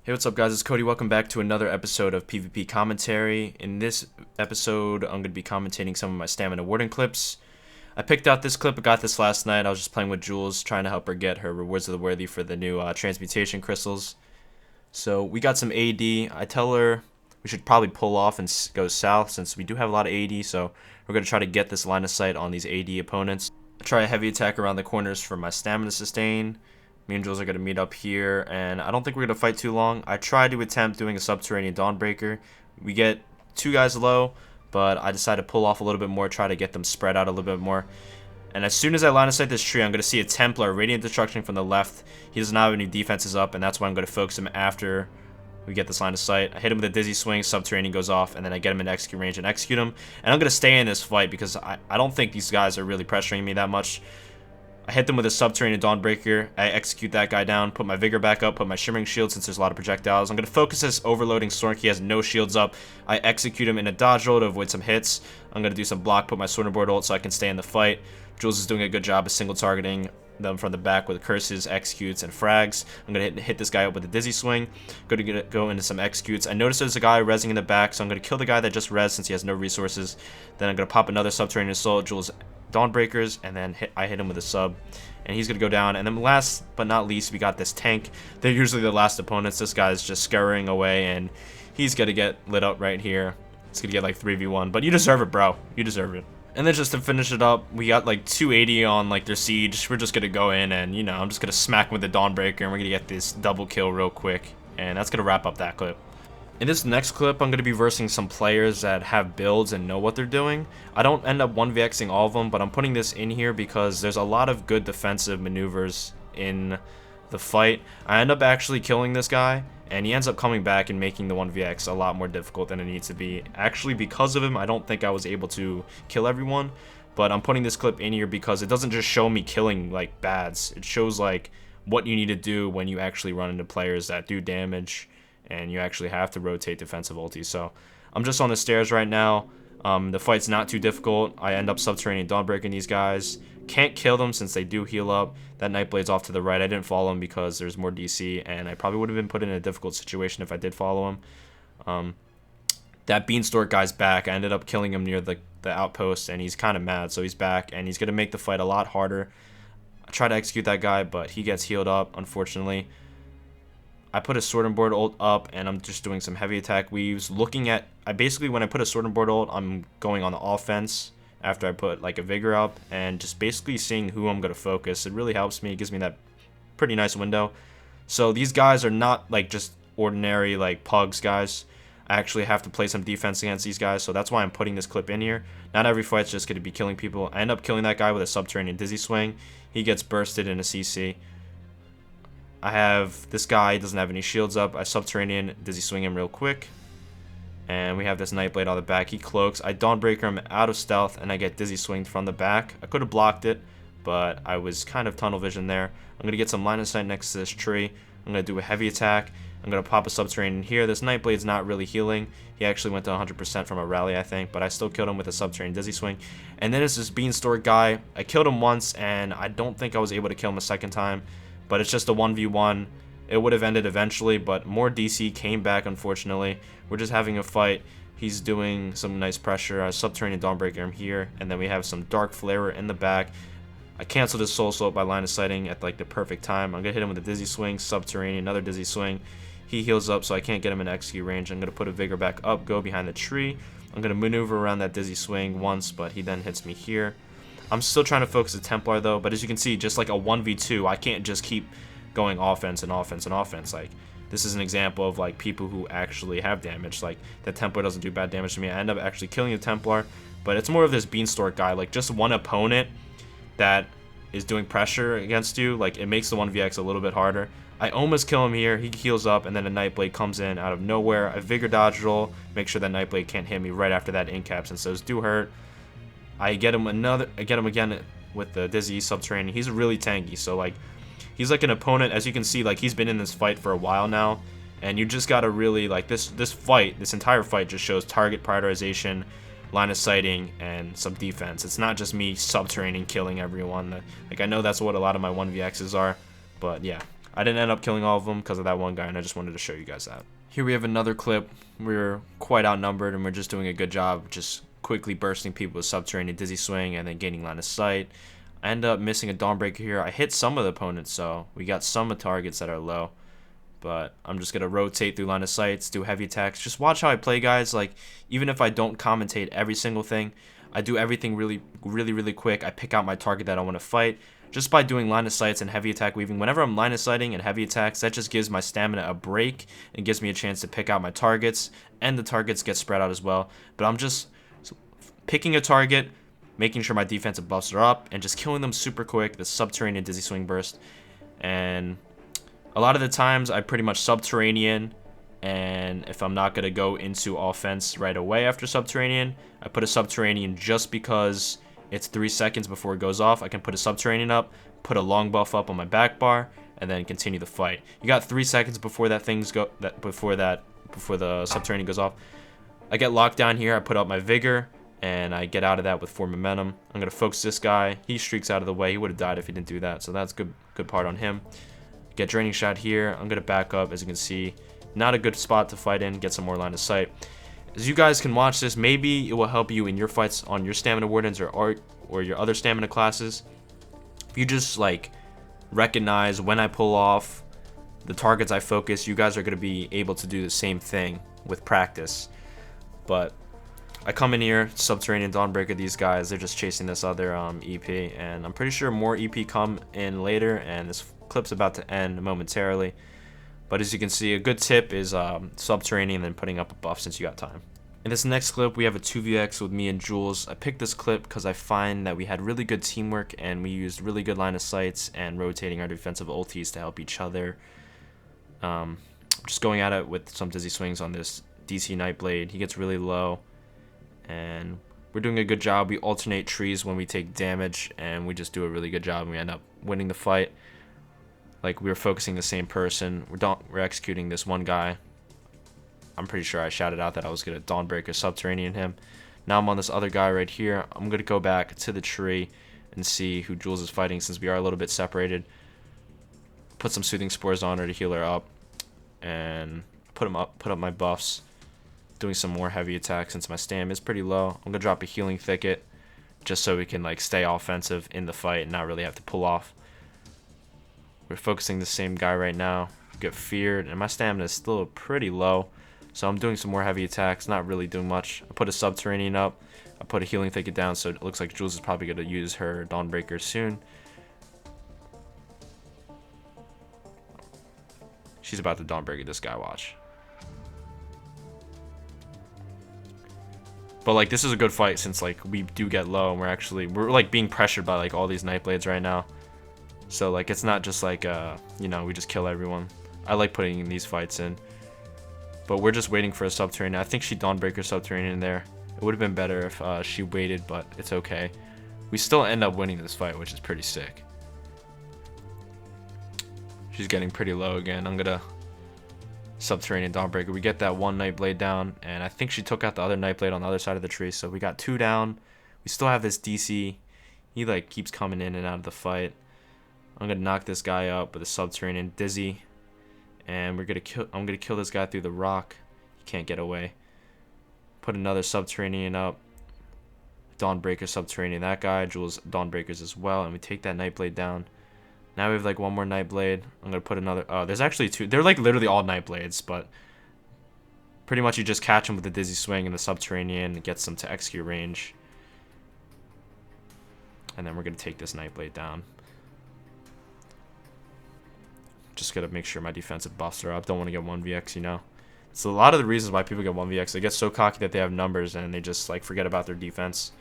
Hey, what's up guys, it's Cody. Welcome back to another episode of PvP Commentary. In this episode, I'm going to be commentating some of my stamina warden clips. I picked out this clip, I got this last night. I was just playing with Jules, trying to help her get her rewards of the worthy for the new transmutation crystals. So we got some AD. I tell her we should probably pull off and go south since we do have a lot of AD, so we're going to try to get this line of sight on these AD opponents. I try a heavy attack around the corners for my stamina sustain. Me and Jules are going to meet up here, and I don't think we're going to fight too long. I tried to attempt doing a subterranean Dawnbreaker. We get two guys low, but I decided to pull off a little bit more, try to get them spread out a little bit more. And as soon as I line of sight this tree, I'm going to see a Templar, Radiant Destruction from the left. He does not have any defenses up, and that's why I'm going to focus him after we get this line of sight. I hit him with a dizzy swing, subterranean goes off, and then I get him in execute range and execute him. And I'm going to stay in this fight because I don't think these guys are really pressuring me that much. I hit them with a subterranean Dawnbreaker. I execute that guy down, put my Vigor back up, put my Shimmering Shield since there's a lot of projectiles. I'm going to focus this overloading Stork. He has no shields up. I execute him in a dodge roll to avoid some hits. I'm going to do some block, put my Sword and Board ult so I can stay in the fight. Jules is doing a good job of single targeting them from the back with curses, executes, and frags. I'm going to hit this guy up with a dizzy swing. Going to go into some executes. I notice there's a guy rezzing in the back, so I'm going to kill the guy that just rezzed since he has no resources. Then I'm going to pop another subterranean assault. Jules Dawnbreakers, and then I hit him with a sub, and he's gonna go down. And then last but not least, we got this tank. They're usually the last opponents. This guy's just scurrying away, and he's gonna get lit up right here. It's gonna get like 3v1, but you deserve it, bro. You deserve it. And then just to finish it up, we got like 280 on like their siege. We're just gonna go in, and you know, I'm just gonna smack him with the Dawnbreaker, and we're gonna get this double kill real quick, and that's gonna wrap up that clip. In this next clip, I'm going to be versing some players that have builds and know what they're doing. I don't end up 1vxing all of them, but I'm putting this in here because there's a lot of good defensive maneuvers in the fight. I end up actually killing this guy, and he ends up coming back and making the 1vx a lot more difficult than it needs to be. Actually, because of him, I don't think I was able to kill everyone, but I'm putting this clip in here because it doesn't just show me killing like bads. It shows like what you need to do when you actually run into players that do damage, and you actually have to rotate defensive ultis. So I'm just on the stairs right now. The fight's not too difficult. I end up subterranean Dawnbreaking these guys. Can't kill them since they do heal up. That Nightblade's off to the right. I didn't follow him because there's more DC, and I probably would have been put in a difficult situation if I did follow him. That Beanstalk guy's back. I ended up killing him near the outpost, and he's kind of mad, so he's back, and he's going to make the fight a lot harder. I try to execute that guy, but he gets healed up, unfortunately. I put a Sword and Board ult up, and I'm just doing some heavy attack weaves. Looking at, basically when I put a Sword and Board ult, I'm going on the offense after I put like a Vigor up, and just basically seeing who I'm going to focus. It really helps me. It gives me that pretty nice window. So these guys are not like just ordinary like pugs guys. I actually have to play some defense against these guys, so that's why I'm putting this clip in here. Not every fight's just going to be killing people. I end up killing that guy with a subterranean dizzy swing. He gets bursted in a CC. I have this guy, doesn't have any shields up. I subterranean dizzy swing him real quick, and we have this Nightblade on the back. He cloaks. I Dawnbreaker him out of stealth, and I get dizzy swinged from the back. I could have blocked it, but I was kind of tunnel vision there. I'm gonna get some line of sight next to this tree. I'm gonna do a heavy attack. I'm gonna pop a subterranean here. This Nightblade's not really healing. He actually went to 100% from a rally, I think, but I still killed him with a subterranean dizzy swing. And then it's this Beanstalk guy. I killed him once, and I don't think I was able to kill him a second time. But it's just a 1v1. It would have ended eventually, but more DC came back, unfortunately. We're just having a fight. He's doing some nice pressure. I subterranean Dawnbreaker him here, and then we have some Dark Flarer in the back. I canceled his Soul Slope by line of sighting at like the perfect time. I'm going to hit him with a dizzy swing, subterranean, another dizzy swing. He heals up, so I can't get him in execute range. I'm going to put a Vigor back up, go behind the tree. I'm going to maneuver around that dizzy swing once, but he then hits me here. I'm still trying to focus the Templar though, but as you can see, just like a 1v2, I can't just keep going offense and offense and offense. Like, this is an example of like people who actually have damage. Like, the Templar doesn't do bad damage to me. I end up actually killing the Templar, but it's more of this Beanstalk guy. Like, just one opponent that is doing pressure against you, like, it makes the 1vx a little bit harder. I almost kill him here. He heals up, and then a Nightblade comes in out of nowhere. I Vigor dodge roll, make sure that Nightblade can't hit me right after that incap, since those do hurt. I get him again with the dizzy subterranean. He's really tanky, so like he's like an opponent. As you can see, like he's been in this fight for a while now, and you just gotta really like this entire fight just shows target prioritization, line of sighting, and some defense. It's not just me subterranean killing everyone. Like, I know that's what a lot of my 1vx's are, but yeah, I didn't end up killing all of them because of that one guy, and I just wanted to show you guys that. Here we have another clip. We're quite outnumbered, and we're just doing a good job just quickly bursting people with subterranean dizzy swing and then gaining line of sight. I end up missing a Dawnbreaker here. I hit some of the opponents, so we got some targets that are low. But I'm just going to rotate through line of sights, do heavy attacks. Just watch how I play, guys. Like, even if I don't commentate every single thing, I do everything really quick. I pick out my target that I want to fight. Just by doing line of sights and heavy attack weaving, whenever I'm line of sighting and heavy attacks, that just gives my stamina a break and gives me a chance to pick out my targets, and the targets get spread out as well. But I'm just picking a target, making sure my defensive buffs are up, and just killing them super quick, the subterranean dizzy swing burst. And a lot of the times I pretty much subterranean, and if I'm not going to go into offense right away after subterranean, I put a subterranean just because it's 3 seconds before it goes off. I can put a subterranean up, put a long buff up on my back bar, and then continue the fight. You got 3 seconds before before the subterranean goes off. I get locked down here. I put up my vigor, and I get out of that with 4 momentum. I'm gonna focus this guy. He streaks out of the way. He would have died if he didn't do that. So that's good part on him. Get draining shot here. I'm gonna back up. As you can see, not a good spot to fight in. Get some more line of sight. As you guys can watch this, maybe it will help you in your fights on your stamina wardens or your other stamina classes. If you just like recognize when I pull off the targets I focus, you guys are going to be able to do the same thing with practice. But I come in here, subterranean Dawnbreaker these guys, they're just chasing this other EP, and I'm pretty sure more EP come in later, and this clip's about to end momentarily. But as you can see, a good tip is subterranean and then putting up a buff since you got time. In this next clip, we have a 2vx with me and Jules. I picked this clip because I find that we had really good teamwork and we used really good line of sights and rotating our defensive ultis to help each other. Just going at it with some dizzy swings on this DC Nightblade. He gets really low, and we're doing a good job. We alternate trees when we take damage, and we just do a really good job, and we end up winning the fight. Like, we were focusing the same person. We're executing this one guy. I'm pretty sure I shouted out that I was going to Dawnbreaker subterranean him. Now I'm on this other guy right here. I'm going to go back to the tree and see who Jules is fighting since we are a little bit separated. Put some soothing spores on her to heal her up, and put up my buffs. Doing some more heavy attacks since my stam is pretty low. I'm going to drop a healing thicket just so we can like stay offensive in the fight and not really have to pull off. We're focusing the same guy right now. Get feared, and my stamina is still pretty low. So I'm doing some more heavy attacks, not really doing much. I put a subterranean up. I put a healing thicket down, so it looks like Jules is probably going to use her Dawnbreaker soon. She's about to Dawnbreaker this guy, watch. But like, this is a good fight since like we do get low, and we're like being pressured by like all these Nightblades right now. So like, it's not just like you know, we just kill everyone. I like putting these fights in. But we're just waiting for a subterranean. I think she Dawnbreaker subterranean in there. It would have been better if she waited, but it's okay. We still end up winning this fight, which is pretty sick. She's getting pretty low again. I'm gonna subterranean Dawnbreaker. We get that one Nightblade down, and I think she took out the other Nightblade on the other side of the tree. So we got 2 down. We still have this DC. He like keeps coming in and out of the fight. I'm gonna knock this guy out with a subterranean dizzy, and I'm gonna kill this guy through the rock. He can't get away. Put another subterranean up. Dawnbreaker subterranean that guy. Jules Dawnbreakers as well, and we take that Nightblade down. Now we have like one more Nightblade. I'm gonna put another. Oh, there's actually 2. They're like literally all Nightblades, but pretty much you just catch them with the dizzy swing and the subterranean. It gets them to execute range, and then we're gonna take this Nightblade down. Just gotta make sure my defensive buffs are up. Don't want to get 1vx, you know. So a lot of the reasons why people get 1vx, they get so cocky that they have numbers and they just like forget about their defense.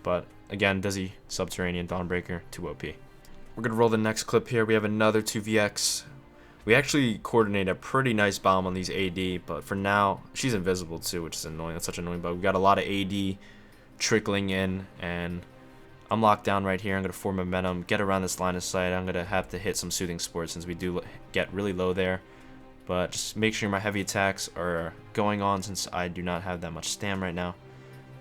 But again, dizzy subterranean Dawnbreaker 2 OP. We're gonna roll the next clip here. We have another 2vx. We actually coordinate a pretty nice bomb on these AD, but for now she's invisible too, which is annoying. That's such an annoying bug. We got a lot of AD trickling in, and I'm locked down right here. I'm going to form momentum, get around this line of sight. I'm going to have to hit some soothing spores since we do get really low there. But just make sure my heavy attacks are going on since I do not have that much stam right now.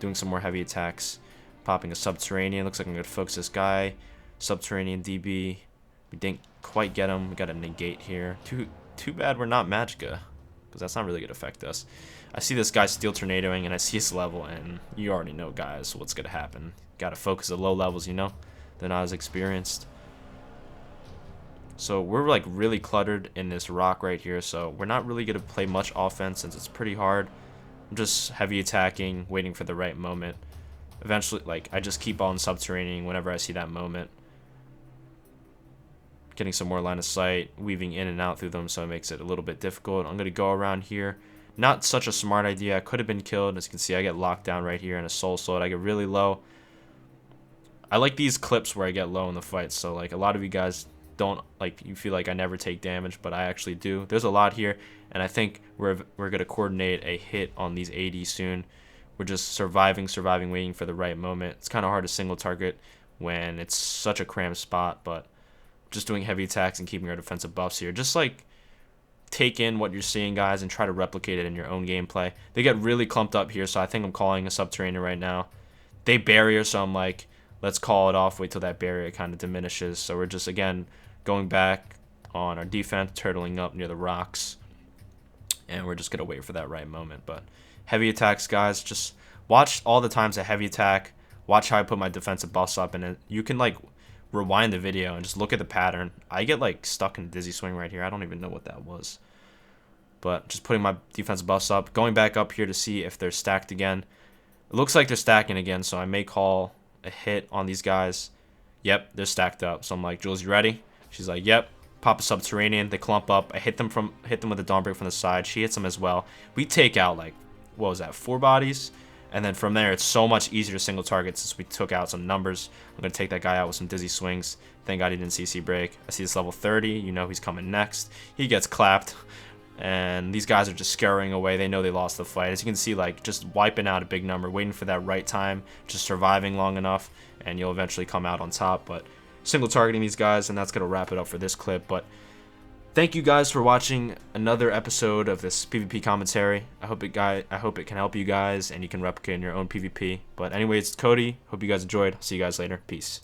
Doing some more heavy attacks. Popping a subterranean. Looks like I'm going to focus this guy. Subterranean DB. We didn't quite get him. We got a negate here. Too bad we're not Magicka, because that's not really going to affect us. I see this guy steel tornadoing, and I see his level, and you already know, guys, what's going to happen. Got to focus at low levels, you know? They're not as experienced. So we're like really cluttered in this rock right here, so we're not really going to play much offense since it's pretty hard. I'm just heavy attacking, waiting for the right moment. Eventually, like, I just keep on subterranean whenever I see that moment. Getting some more line of sight, weaving in and out through them, so it makes it a little bit difficult. I'm going to go around here. Not such a smart idea. I could have been killed. As you can see, I get locked down right here in a soul sword. I get really low. I like these clips where I get low in the fight, so like a lot of you guys don't, like, you feel like I never take damage, but I actually do. There's a lot here, and I think we're going to coordinate a hit on these AD soon. We're just surviving, waiting for the right moment. It's kind of hard to single target when it's such a cramped spot, but just doing heavy attacks and keeping our defensive buffs here. Just like take in what you're seeing, guys, and try to replicate it in your own gameplay. They get really clumped up here, so I think I'm calling a subterranean right now. They barrier, so I'm like, let's call it off, wait till that barrier kind of diminishes. So we're just, again, going back on our defense, turtling up near the rocks, and we're just going to wait for that right moment. But heavy attacks, guys, just watch all the times I heavy attack, watch how I put my defensive buffs up, and you can, like, rewind the video and just look at the pattern. I get like stuck in a dizzy swing right here. I don't even know what that was, but just putting my defensive buffs up, going back up here to see if they're stacked again. It looks like they're stacking again, so I may call a hit on these guys. Yep, they're stacked up. So I'm like, Jules, you ready? She's like, yep. Pop a subterranean. They clump up. I hit them with a dawnbreak from the side. She hits them as well. We take out, like, what was that, 4 bodies? And then from there, it's so much easier to single target since we took out some numbers. I'm going to take that guy out with some dizzy swings. Thank God he didn't CC break. I see this level 30. You know he's coming next. He gets clapped. And these guys are just scurrying away. They know they lost the fight. As you can see, like, just wiping out a big number, waiting for that right time, just surviving long enough, and you'll eventually come out on top. But single targeting these guys, and that's going to wrap it up for this clip. But thank you guys for watching another episode of this PvP commentary. I hope it can help you guys and you can replicate in your own PvP. But anyways, it's Kodi. Hope you guys enjoyed. See you guys later. Peace.